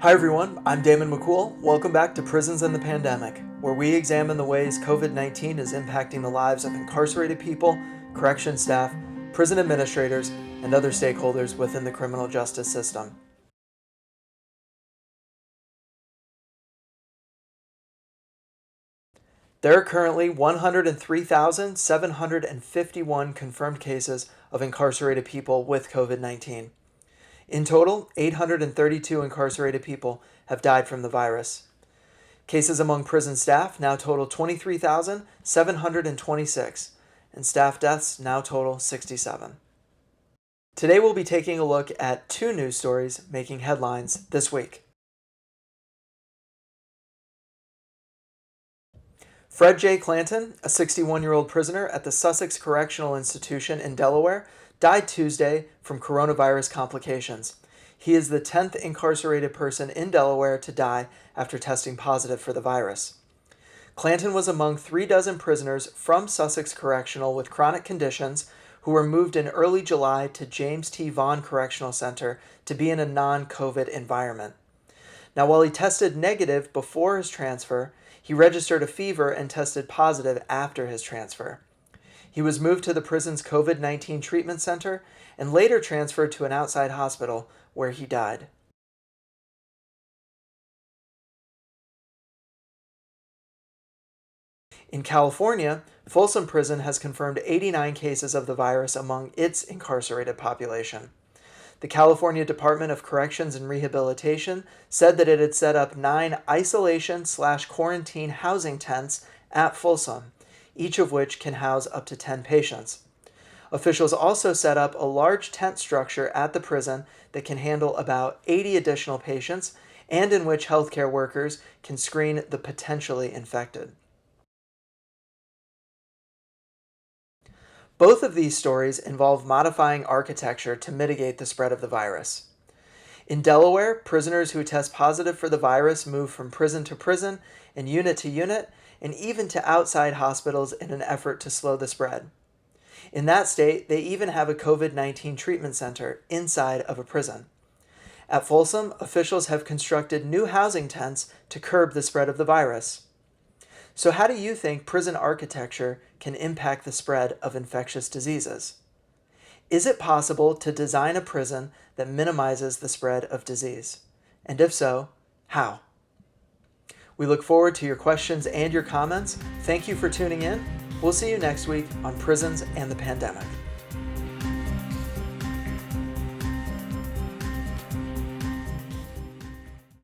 Hi everyone, I'm Damon McCool. Welcome back to Prisons and the Pandemic, where we examine the ways COVID-19 is impacting the lives of incarcerated people, correction staff, prison administrators, and other stakeholders within the criminal justice system. There are currently 103,751 confirmed cases of incarcerated people with COVID-19. In total, 832 incarcerated people have died from the virus. Cases among prison staff now total 23,726, and staff deaths now total 67. Today we'll be taking a look at two news stories making headlines this week. Fred J. Clanton, a 61-year-old prisoner at the Sussex Correctional Institution in Delaware, died Tuesday from coronavirus complications. He is the 10th incarcerated person in Delaware to die after testing positive for the virus. Clanton was among 36 prisoners from Sussex Correctional with chronic conditions who were moved in early July to James T. Vaughan Correctional Center to be in a non-COVID environment. Now, while he tested negative before his transfer, he registered a fever and tested positive after his transfer. He was moved to the prison's COVID-19 treatment center and later transferred to an outside hospital where he died. In California, Folsom Prison has confirmed 89 cases of the virus among its incarcerated population. The California Department of Corrections and Rehabilitation said that it had set up 9 isolation/quarantine housing tents at Folsom, each of which can house up to 10 patients. Officials also set up a large tent structure at the prison that can handle about 80 additional patients and in which healthcare workers can screen the potentially infected. Both of these stories involve modifying architecture to mitigate the spread of the virus. In Delaware, prisoners who test positive for the virus move from prison to prison and unit to unit, and even to outside hospitals in an effort to slow the spread. In that state, they even have a COVID-19 treatment center inside of a prison. At Folsom, officials have constructed new housing tents to curb the spread of the virus. So how do you think prison architecture can impact the spread of infectious diseases? Is it possible to design a prison that minimizes the spread of disease? And if so, how? We look forward to your questions and your comments. Thank you for tuning in. We'll see you next week on Prisons and the Pandemic.